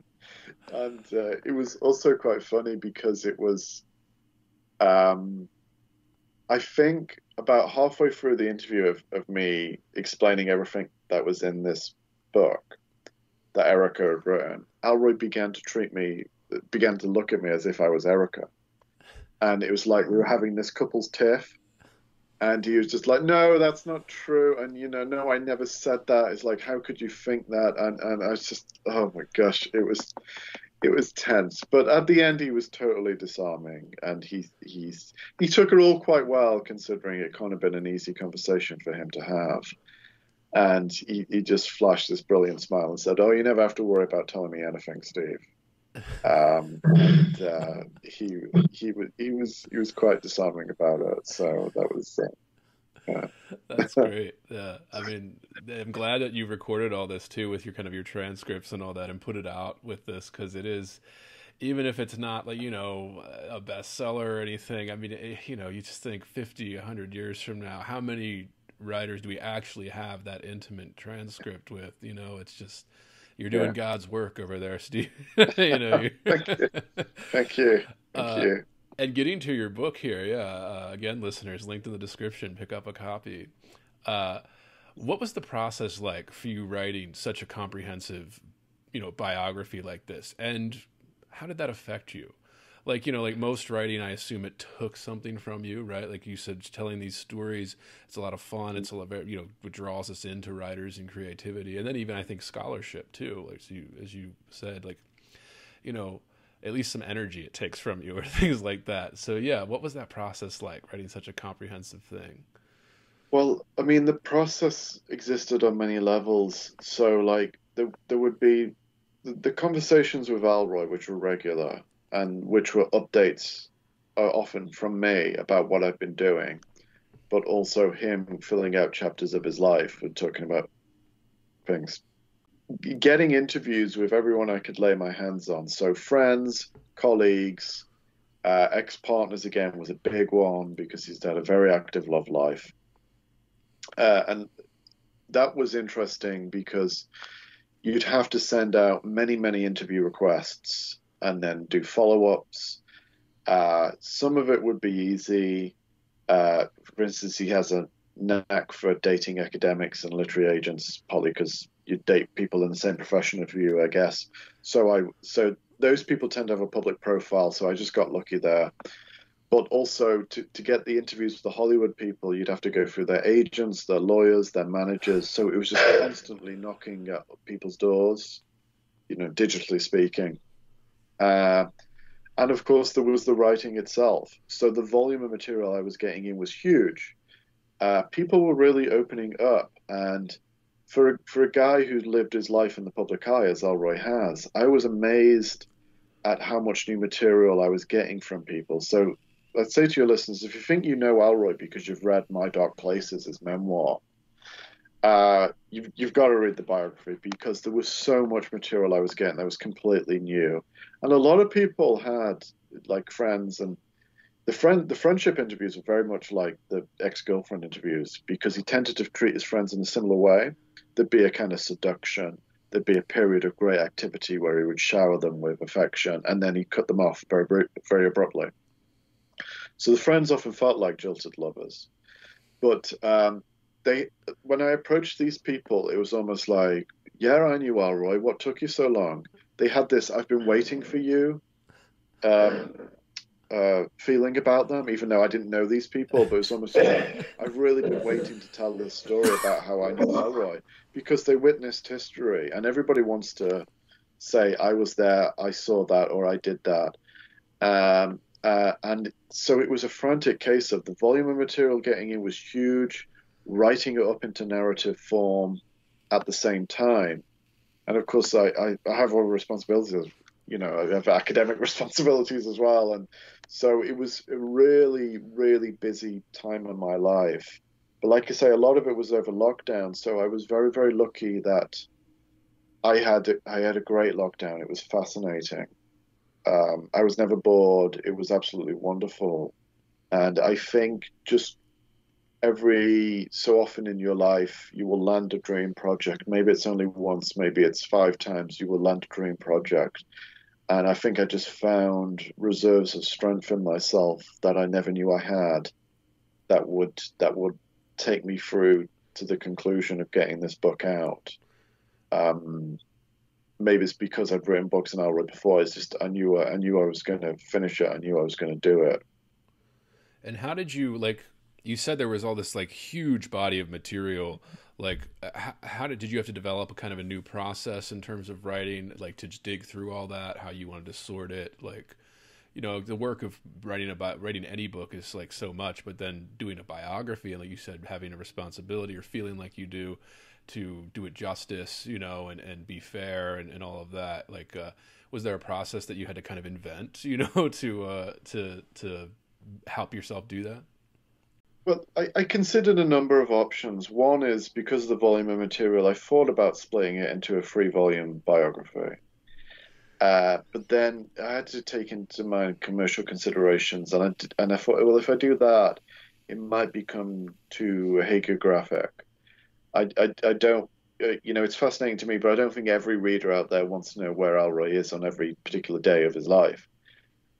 And it was also quite funny because it was, I think, about halfway through the interview of me explaining everything that was in this book that Erica had written, Ellroy began to look at me as if I was Erica. And it was like we were having this couple's tiff. And he was just like, no, that's not true. And, no, I never said that. It's like, how could you think that? And I was just, oh my gosh, it was tense. But at the end, he was totally disarming. And he took it all quite well, considering it kind of been an easy conversation for him to have. And he just flashed this brilliant smile and said, oh, you never have to worry about telling me anything, Steve. And he was quite disarming about it. So that was That's great. Yeah, I mean, I'm glad that you recorded all this too with your kind of your transcripts and all that, and put it out with this, because it is, even if it's not like a bestseller or anything. I mean, you just think 50, 100 years from now, how many writers do we actually have that intimate transcript with? It's just, you're doing yeah. God's work over there, Steve. Thank you, thank you, thank Uh, you. and getting to your book here, yeah. Again, listeners, linked in the description. Pick up a copy. Uh, what was the process like for you writing such a comprehensive, biography like this? And how did that affect you? Like, like most writing, I assume it took something from you, right? Like you said, telling these stories, it's a lot of fun. It's a lot of, what draws us into writers and creativity. And then even, I think, scholarship too. Like, so as you said, like, you know, at least some energy it takes from you or things like that. So yeah, what was that process like, writing such a comprehensive thing? Well, I mean, the process existed on many levels. So, like, there would be the conversations with Alroy, which were regular and which were updates often from me about what I've been doing, but also him filling out chapters of his life and talking about things. Getting interviews with everyone I could lay my hands on. So, friends, colleagues, ex-partners again was a big one because he's had a very active love life. And that was interesting because you'd have to send out many, many interview requests and then do follow-ups. Some of it would be easy. For instance, he has knack for dating academics and literary agents, probably because you date people in the same profession as you, I guess. So those people tend to have a public profile, so I just got lucky there. But also to get the interviews with the Hollywood people, you'd have to go through their agents, their lawyers, their managers. So it was just constantly knocking at people's doors, digitally speaking. And of course, there was the writing itself. So the volume of material I was getting in was huge. People were really opening up. And for a guy who lived his life in the public eye, as Ellroy has, I was amazed at how much new material I was getting from people. So let's say to your listeners, if you think you know Ellroy because you've read My Dark Places, his memoir, you've got to read the biography, because there was so much material I was getting that was completely new. And a lot of people had like friends, and the friendship interviews were very much like the ex-girlfriend interviews, because he tended to treat his friends in a similar way. There'd be a kind of seduction. There'd be a period of great activity where he would shower them with affection, and then he'd cut them off very, very abruptly. So the friends often felt like jilted lovers. But when I approached these people, it was almost like, yeah, I knew Ellroy. What took you so long? They had this "I've been waiting for you" feeling about them, even though I didn't know these people. But it was almost like, I've really been waiting to tell this story about how I knew Ellroy, because they witnessed history, and everybody wants to say, I was there, I saw that, or I did that. And so it was a frantic case of the volume of material getting in was huge, writing it up into narrative form at the same time. And of course, I have other responsibilities, I have academic responsibilities as well. And so it was a really, really busy time in my life. But like I say, a lot of it was over lockdown. So I was very, very lucky that I had a great lockdown. It was fascinating. I was never bored. It was absolutely wonderful. And I think just every so often in your life, you will land a dream project. Maybe it's only once, maybe it's 5 times you will land a dream project. And I think I just found reserves of strength in myself that I never knew I had, that would take me through to the conclusion of getting this book out. Maybe it's because I'd written books in Ellroy before. It's just I knew I was going to finish it. I knew I was going to do it. And how did you, like, you said there was all this like huge body of material. Like, how did you have to develop a kind of a new process in terms of writing, like to just dig through all that, how you wanted to sort it? Like, the work of writing any book is like so much, but then doing a biography, and like you said, having a responsibility or feeling like you do to do it justice, and be fair and all of that. Like, was there a process that you had to kind of invent, to help yourself do that? Well, I considered a number of options. One is, because of the volume of material, I thought about splitting it into a 3-volume biography. But then I had to take into mind commercial considerations, and I thought, well, if I do that, it might become too hagiographic. I don't, it's fascinating to me, but I don't think every reader out there wants to know where Ellroy is on every particular day of his life.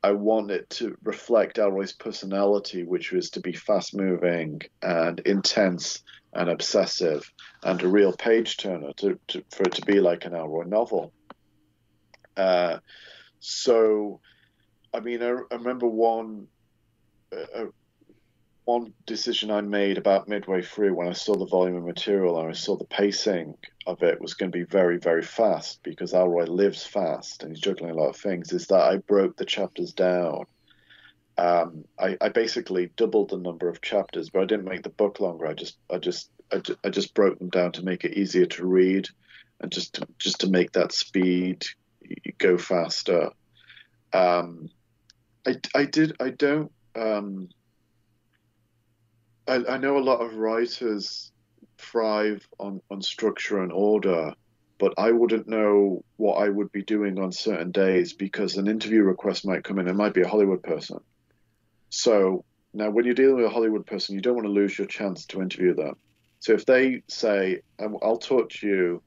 I want it to reflect Ellroy's personality, which was to be fast-moving and intense and obsessive, and a real page-turner for it to be like an Ellroy novel. So, I mean, I remember one decision I made about midway through, when I saw the volume of material and I saw the pacing of it was going to be very, very fast, because Ellroy lives fast and he's juggling a lot of things, is that I broke the chapters down. I basically doubled the number of chapters, but I didn't make the book longer. I just broke them down to make it easier to read, and just to make that speed go faster. I know a lot of writers thrive on structure and order, but I wouldn't know what I would be doing on certain days, because an interview request might come in. It might be a Hollywood person. So now, when you're dealing with a Hollywood person, you don't want to lose your chance to interview them. So if they say, I'll talk to you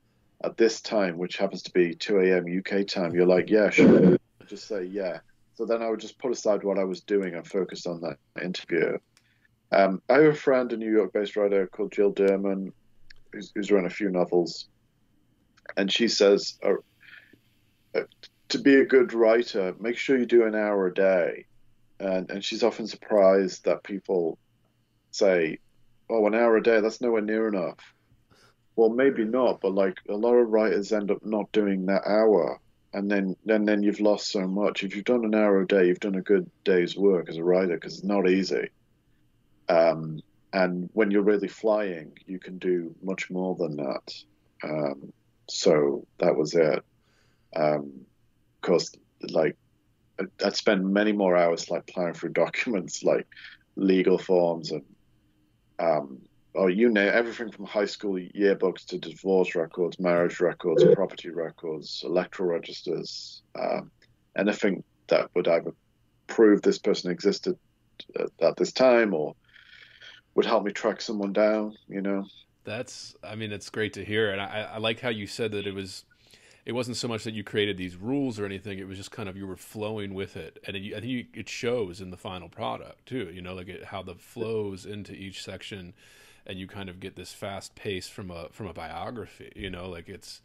at this time, which happens to be 2 a.m. UK time, you're like, yeah, sure. Just say, yeah. So then I would just put aside what I was doing and focus on that interview. I have a friend, a New York-based writer called Jill Derman, who's written a few novels, and she says to be a good writer, make sure you do an hour a day. And she's often surprised that people say, "Oh, an hour a day, that's nowhere near enough." Well, maybe not, but like a lot of writers end up not doing that hour, and then you've lost so much. If you've done an hour a day, you've done a good day's work as a writer because it's not easy. And when you're really flying, you can do much more than that. So that was it. Of course, like I'd spend many more hours like plowing through documents, like legal forms and or you name everything from high school yearbooks to divorce records, marriage records, property records, electoral registers, anything that would either prove this person existed at this time or would help me track someone down, you know. It's great to hear. And I like how you said that it wasn't so much that you created these rules or anything. It was just kind of, you were flowing with it. And I think it shows in the final product too, you know, like how the flows into each section, and you kind of get this fast pace from a biography, you know, like it's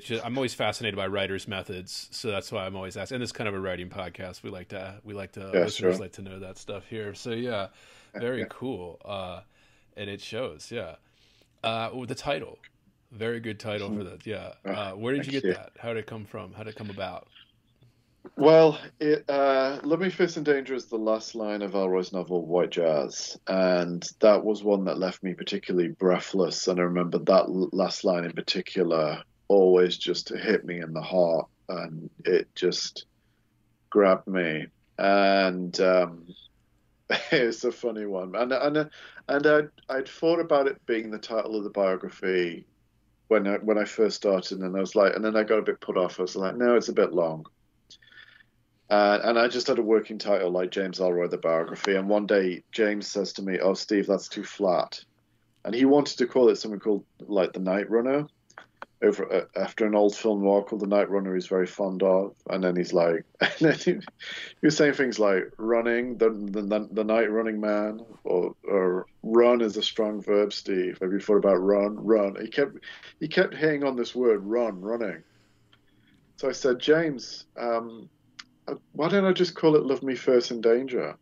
just, I'm always fascinated by writers' methods. So that's why I'm always asking, and this is kind of a writing podcast. We like to listeners like to know that stuff here. So yeah, very cool. And it shows. Yeah. The title, very good title for that. Yeah. Where did you get that? How did it come from? How did it come about? Well, Love Me Fierce and Danger is the last line of Ellroy's novel, White Jazz. And that was one that left me particularly breathless. And I remember that last line in particular always just hit me in the heart. And it just grabbed me. And it's a funny one. And I'd thought about it being the title of the biography when I first started. And I was like, and then I got a bit put off. I was like, no, it's a bit long. And I just had a working title like James Ellroy, the biography. And one day James says to me, "Oh, Steve, that's too flat." And he wanted to call it something called like The Night Runner, after an old film noir called The Night Runner he's very fond of. And then he's like, and then he was saying things like running, the night running man, or run is a strong verb, Steve. Have you thought about run? He kept hitting on this word running. So I said, James, why don't I just call it Love Me Fierce and Danger?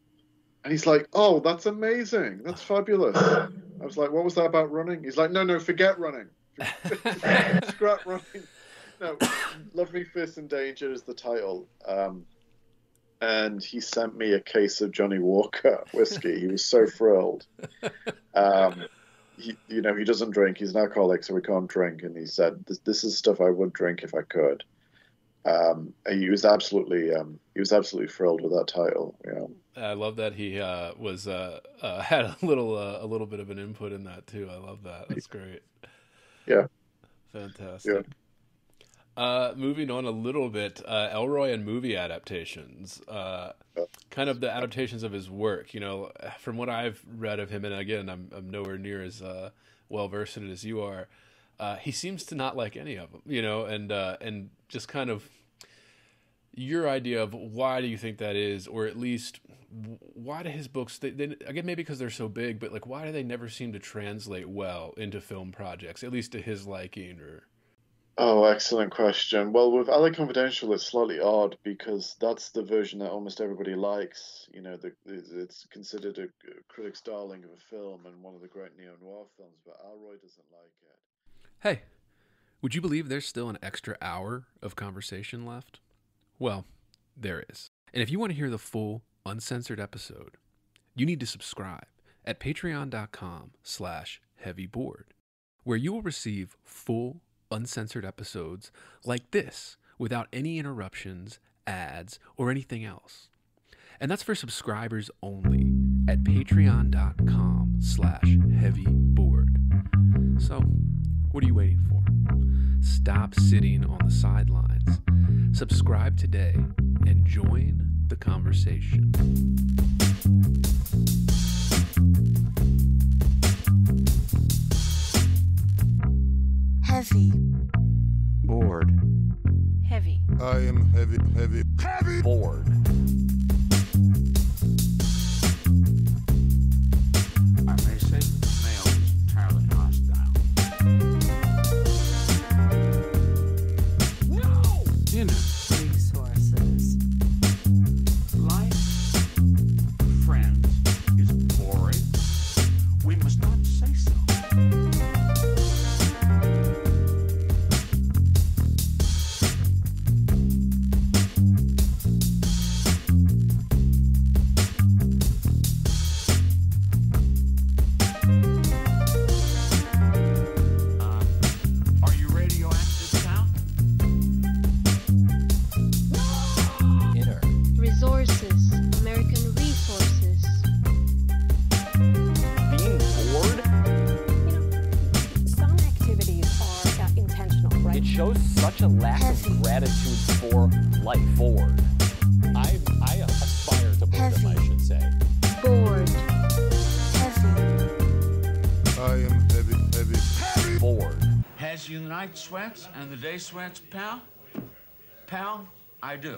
And he's like, "Oh, that's amazing. That's fabulous." I was like, "What was that about running?" He's like, No, forget running. Scrap running. No, Love Me Fierce and Danger is the title. And he sent me a case of Johnny Walker whiskey. He was so thrilled. He doesn't drink. He's an alcoholic, so he can't drink. And he said, this is stuff I would drink if I could. He was absolutely thrilled with that title. Yeah. I love that he was had a little bit of an input in that too. I love that. That's great. Yeah. Fantastic. Yeah. Moving on a little bit, Ellroy and movie adaptations. Kind of the adaptations of his work. You know, from what I've read of him, and again, I'm nowhere near as well versed in it as you are. He seems to not like any of them, you know, and just kind of your idea of why do you think that is, or at least why do his books, they again, maybe because they're so big, but like, why do they never seem to translate well into film projects, at least to his liking? Or Oh, excellent question. Well, with LA Confidential, it's slightly odd because that's the version that almost everybody likes. You know, it's considered a critic's darling of a film and one of the great neo-noir films, but Ellroy doesn't like it. Hey, would you believe there's still an extra hour of conversation left? Well, there is. And if you want to hear the full, uncensored episode, you need to subscribe at patreon.com/heavyboard, where you will receive full, uncensored episodes like this without any interruptions, ads, or anything else. And that's for subscribers only at patreon.com/heavyboard. So, what are you waiting for? Stop sitting on the sidelines. Subscribe today and join the conversation. Heavy. Bored. Heavy. I am heavy bored. such a lack of gratitude for life. Bored. I aspire to boredom, I should say. Bored. Heavy. I am heavy. Bored. Has you the night sweats and the day sweats, pal? Pal, I do.